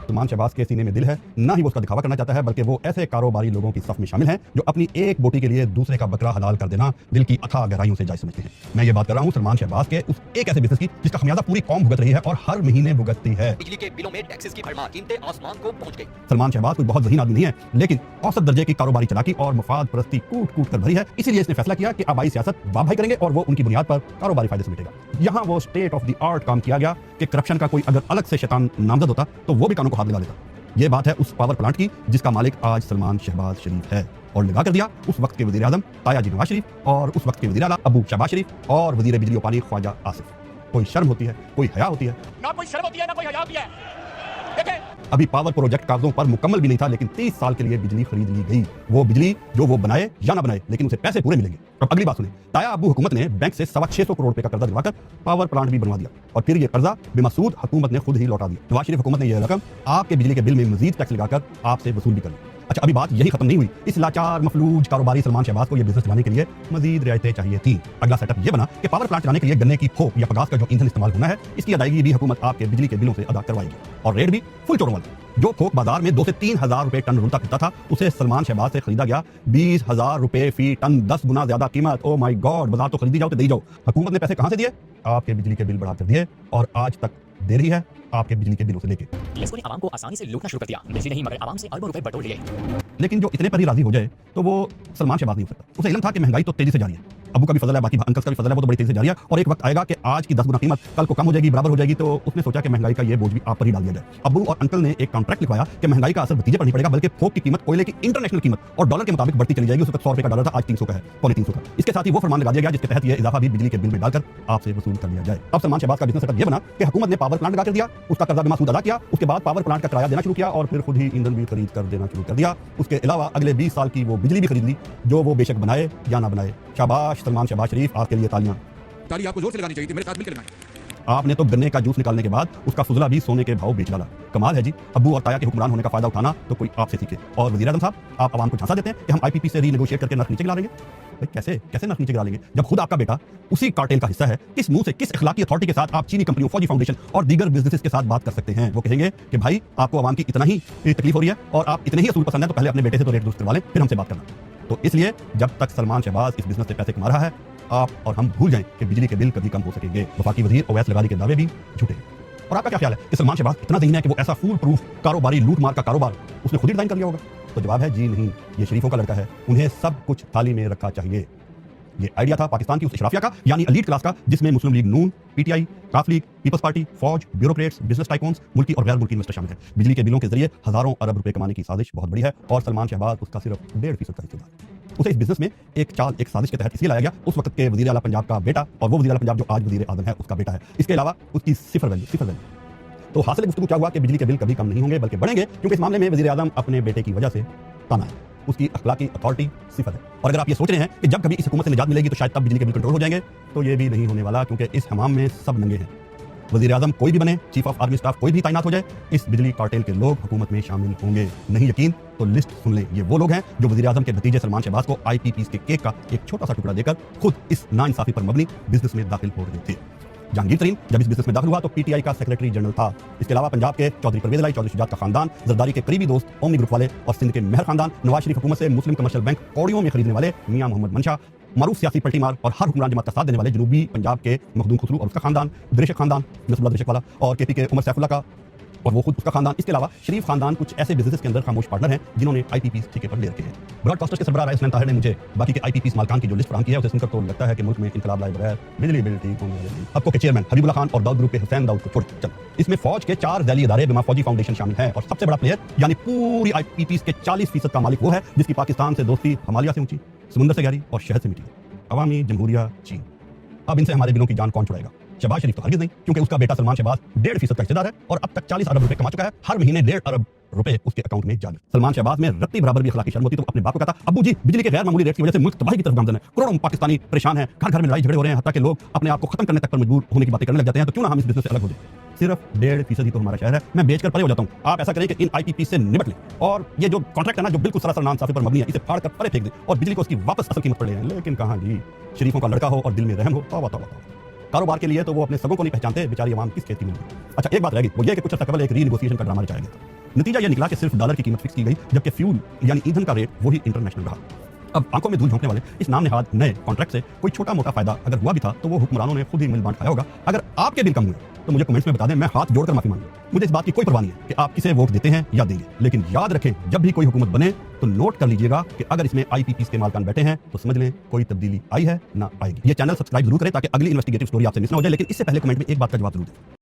सलमान शहबाज के सीने में दिल है, ना ही वो उसका दिखावा करना चाहता है, बल्कि वो ऐसे कारोबारी लोगों की सफ में शामिल हैं जो अपनी एक बोटी के लिए दूसरे का बकरा हलाल कर देना दिल की अथाह गहराइयों से जायज समझते हैं। मैं ये बात कर रहा हूँ सलमान शहबाज के उस एक ऐसे बिजनेस की जिसका खमियाजा पूरी कौम भुगत रही है और हर महीने भुगतती है। बिजली के बिलों में टैक्सेस की भरमार, कीमतें आसमान को पहुंच गई। सलमान शहबाज कोई बहुत ज़हीन आदमी नहीं है, लेकिन औसत दर्जे की कारोबारी चालाकी और मफाद परस्ती कूट कूट कर भरी है। इसीलिए इसने फैसला किया कि आबाई सियासत वाह भाई करेंगे और वो उनकी बुनियाद पर कारोबारी फायदे समेटेगा। यहाँ वो स्टेट ऑफ द आर्ट काम किया गया कि करप्शन का कोई अगर अलग से शैतान नामजद होता तो वो भी कानों को हाथ लगा लेता। ये बात है उस पावर प्लांट की जिसका मालिक आज सलमान शहबाज शरीफ है, और लगा कर दिया उस वक्त के वजीर आजम तायाजी नवाज शरीफ और उस वक्त के वजीर आला अबू शहबाज शरीफ और वजीर बिजली और पानी ख्वाजा आसिफ। कोई शर्म होती है, कोई हया होती है? ना कोई शर्म होती है, ना कोई हया होती है। देखें, अभी पावर प्रोजेक्ट कागजों पर मुकम्मल भी नहीं था, लेकिन 30 साल के लिए बिजली खरीद ली गई। वो बिजली जो वो बनाए या ना बनाए, लेकिन उसे पैसे पूरे मिलेंगे। अब अगली बात सुने, ताया अबू हुकूमत ने बैंक से 625 करोड़ रुपए का कर्जा दिलवाकर पावर प्लांट भी बनवा दिया और फिर ये कर्जा बेमसूद हुकूमत ने खुद ही लौटा दिया। नवाज शरीफ हुकूमत ने यह रकम आपके बिजली के बिल में मजीद टैक्स लगाकर आपसे वसूल भी कर ली। अच्छा, अभी बात यही खत्म नहीं हुई। इस लाचार मफलूज कारोबारी सलमान शहबाज को यह बिजनेस चलाने के लिए मजीद रियायतें चाहिए थी। अगला सेटअप यह बना कि पावर प्लांट चलाने के लिए गन्ने की खोप या पगास का जो ईंधन इस्तेमाल होना है, इसकी अदायगी भी हुकूमत आपके बिजली के बिलों से अदा करवाएगी और रेट भी फुल चोरों वाला। जो खोप बाजार में 2 से 3 हजार रुपए टन रुपता फिरता था, उसे सलमान शहबाज से खरीदा गया 20,000 रुपए फी टन, 10 गुना ज्यादा कीमत। ओ माय गॉड, बाजार तो खरीदी जाओ तो दे जाओ। हुकूमत ने पैसे कहां से दिए? आपके बिजली के बिल बढ़ा कर दिए और आज तक दे रही है आपके बिजली के बिलों से लेके। इसको ने आवाम को आसानी से लूटना शुरू कर दिया। बिजली नहीं मगर आवाम से अरबों रुपए बटोर लिए। लेकिन जो इतने पर ही राजी हो जाए तो वो सलमान शहबाज नहीं हो सकता। उसे इल्म था कि महंगाई तो तेजी से जा रही है, अबू का भी फजल है, बाकी अंकल का भी फजल है, वो तो बड़ी तेजी से जा रही है और एक वक्त आएगा कि आज की 10 गुना कीमत कल को कम हो जाएगी, बराबर हो जाएगी। तो उसने सोचा कि महंगाई का ये बोझ भी आप पर ही डाल दिया जाए। अबू और अंकल ने एक कॉन्ट्रैक्ट लिखवाया कि महंगाई का असर भतीजे पर नहीं पड़ेगा, बल्कि खोप की कीमत कोयले की इंटरनेशनल कीमत और डॉलर के मुताबिक बढ़ती चली जाएगी। उस वक्त 100 रुपए का डॉलर था, आज 300 का है, 350 का। इसके साथ ही वो फरमान लगा दिया गया जिसके तहत यह इजाफा भी बिजली के बिल में डालकर आपसे वसूल कर लिया जाए। अब सलमान शहबाज का बिजनेस सेटअप यह बना कि हुकूमत ने पावर प्लांट लगा कर दिया, उसका कर्जा बेमसूद अदा किया, उसके बाद पावर प्लांट का किराया देना शुरू किया और फिर खुद ही ईंधन भी खरीद कर देना शुरू कर दिया। उसके अलावा अगले 20 साल की वो बिजली भी खरीद ली जो वो बेशक बनाए या ना बनाए। शाबाश सलमान शहबाज शरीफ, आपके लिए तालियां। ताली आपको जोर से लगानी चाहिए थी, मेरे साथ मिलकर लगाएं। आपने तो गन्ने का जूस निकालने के बाद उसका फुजला भी सोने के भाव बेच डाला। कमाल है जी, अब्बू और ताया के हुक्मरान होने का फायदा उठाना तो कोई आपसे सीखे। और वज़ीर आज़म साहब, आप आवाम को झांसा देते हैं कि हम आईपीपी से रीनेगोशिएट करके नर्क नीचे गिरा लेंगे। भाई कैसे कैसे नर्क नीचे गिरा लेंगे जब खुद आपका बेटा उसी कार्टेल का हिस्सा है? किस मुंह से, किस इखलाकी अथॉरिटी के साथ आप चीनी कंपनियों, फौजी फाउंडेशन और दीगर बिजनेसेस के साथ बात कर सकते हैं? वो कहेंगे कि भाई आपको आवाम की इतना ही तकलीफ हो रही है और आप इतने ही असूल पसंद है, तो पहले अपने बेटे से तो रेट दुरुस्त करवा लें, फिर हमसे बात करना। तो इसलिए जब तक सलमान शहबाज इस बिजनेस से पैसे कमा रहा है, आप और हम भूल जाएं कि बिजली के बिल कभी कम हो सकेंगे। वफाकी वजीर ओवैस लगारी के दावे भी झूठे। और आपका क्या ख्याल है कि सलमान शहबाज इतना ज़हीन है कि वो ऐसा फूल प्रूफ कारोबारी लूटमार का कारोबार उसने खुद ही डिजाइन कर लिया होगा? तो जवाब है जी नहीं, ये शरीफों का लड़का है, उन्हें सब कुछ थाली में रखा चाहिए। ये आइडिया था पाकिस्तान की उस इशराफिया का, यानी एलीट क्लास का, जिसमें मुस्लिम लीग नून, पीटीआई, काफ लीग, पीपल्स पार्टी, फौज, ब्यूरोक्रेट्स, बिजनेस टाइकून्स, मुल्की और गैर मुल्की इन्वेस्टर शामिल हैं। बिजली के बिलों के जरिए हजारों अरब रुपए कमाने की साजिश बहुत बड़ी है और सलमान शहबाज उसका सिर्फ 1.5% का हिस्सेदार। उसे इस बिजनेस में एक साजिश के तहत इसलिए लाया गया, उस वक्त के वजीर आला पंजाब का बेटा, और वो वजीर आला पंजाब जो आज वजीर आज़म है उसका बेटा है। इसके अलावा उसकी सिफर वैल्यू। तो हासिल गुफ्तगू क्या हुआ कि बिजली के बिल कभी कम नहीं होंगे बल्कि बढ़ेंगे, क्योंकि इस मामले में वजीर आज़म अपने बेटे की वजह से ताना है, उसकी अखलाकी अथॉरिटी सिफर है। और अगर आप ये सोच रहे हैं कि जब कभी इस हुकूमत से निजात मिलेगी तो शायद तब बिजली के बिल कंट्रोल हो जाएंगे, तो ये भी नहीं होने वाला, क्योंकि इस हमाम में सब नंगे हैं। वजीर आज़म कोई भी बने, चीफ ऑफ आर्मी स्टाफ कोई भी तैनात हो जाए, इस बिजली कार्टेल के लोग हुकूमत में शामिल होंगे। नहीं यकीन तो लिस्ट सुन लें। ये वो लोग हैं जो वजीर आज़म के भतीजे सलमान शहबाज को आईपीपीस के केक का एक छोटा सा टुकड़ा देकर खुद इस नाइंसाफी पर मबनी बिजनेस में दाखिल हो रहे थे। जहांगीर तरीन जब इस बिजनेस में दाखिल हुआ तो पीटीआई का सेक्रेटरी जनरल था। इसके अलावा पंजाब के चौधरी परवेज इलाई, चौधरी शुजात का खानदान, जरदारी के करीबी दोस्त ओमनी ग्रुप वाले और सिंध के मेहर खानदान, नवाज शरीफ हुकूमत से मुस्लिम कमर्शियल बैंक कौड़ियों में खरीदने वाले मियां मोहम्मद मंशा, मारूफ सियासी पलटीमार और हर हुक्मरान जमात का साथ देने वाले जनूबी पंजाब के मखदूम खुसरू और उसका खानदान, दृशक खानदान, नसरुल्लाह दृशक वाला, और केपी के उमर सैफुल्लाह का और वो खुद उसका खानदान। इसके अलावा शरीफ खानदान कुछ ऐसे बिजनेस के अंदर खामोश पार्टनर हैं जिन्होंने आईपीपी ठेके पर ले रखे हैं। ब्रॉडकास्टर्स के सरबराह राइस इस्लाम ताहिर ने मुझे बाकी के आईपीपी मालिकान की जो लिस्ट फराहम की है उसे सुनकर तो लगता है कि मुल्क में इनकलाब लाए बगैर बिजली बिल ठीक होंगे। आपको के चेयरमैन हबीबुल्लाह खान और दाऊद ग्रुप के हुसैन दाऊद को छोड़ चल, इसमें फौज के 4 ज़ैली इदारे बिमा फौजी फाउंडेशन शामिल हैं और सबसे बड़ा प्लेयर यानी पूरी आईपीपी के 40% का मालिक वो है जिसकी पाकिस्तान से दोस्ती हिमालय से ऊंची, समुंदर से गहरी और शहद से मीठी है, अवामी जमहूरिया चीन। अब इनसे हमारे बिलों की जान कौन छुड़ाएगा? शहबाज शरीफ तो हरगिज़ नहीं, क्योंकि उसका बेटा सलमान शहबाज 1.5% का हिस्सेदार है और अब तक 40 अरब रुपए कमा चुका है। हर महीने 1.5 अरब रुपए उसके अकाउंट में जाने। सलमान शहबाज में रत्ती बराबर भी अखलाकी शर्म होती तो अपने बाप को कहता, अब्बू जी बिजली के गैर मामूली रेट की वजह से मुल्क तबाही की तरफ गामजन है, करोड़ों पाकिस्तानी परेशान हैं, घर घर में लड़ाई झगड़े हो रहे हैं, हत्ता के लोग अपने आप को खत्म करने तक पर मजबूर होने की बातें करने लग जाते हैं, तो क्यों ना हम इस बिजनेस से अलग हो जाए? सिर्फ 1.5% ही तो हमारा शहर है, मैं बेचकर परे हो जाता हूँ। आप ऐसा करें कि इन आईपीपी से निपट लें और ये जो कॉन्ट्रैक्ट है ना जो बिल्कुल सरासर नाइंसाफी पर मबनी है, इसे फाड़ कर परे फेंक दें और बिजली को उसकी वापस असल कीमत पर ले आएं। लेकिन कहाँ जी, शरीफों का लड़का हो और दिल में रहम हो, तौबा तौबा तौबा। कारोबार के लिए तो वो अपने सबों को नहीं पहचानते, बेचारी आवाम किस खेती में। अच्छा एक बात रहेगी, वो ये कि कुछ अर्सा कबल एक रीनेगोशिएशन का ड्रामा रचाया गया था। नतीजा यह निकला कि सिर्फ डॉलर की कीमत फिक्स की गई, जबकि फ्यूल यानी ईंधन का रेट वही इंटरनेशनल रहा। अब आंखों में धूल झोंकने वाले इस नाम नेहाद नए कॉन्ट्रैक्ट से कोई छोटा मोटा फायदा अगर हुआ भी था तो वो हुक्मरानों ने खुद ही मिल बांट खाया होगा। अगर आपके बिल कम हुए तो मुझे कमेंट्स में बता दें, मैं हाथ जोड़कर माफी मांगूंगा। मुझे इस बात की कोई परवाह नहीं है कि आप किसे वोट देते हैं या देंगे, लेकिन याद रखें जब भी कोई हुकूमत बने तो नोट कर लीजिएगा कि अगर इसमें IPPs के मालकान बैठे हैं तो समझ लें कोई तब्दीली आई है ना आएगी। ये चैनल सब्सक्राइब जरूर करें ताकि अगली इन्वेस्टिगेटिव स्टोरी आपसे मिस ना हो जाए, लेकिन इससे पहले कमेंट में एक बात का जवाब जरूर दें।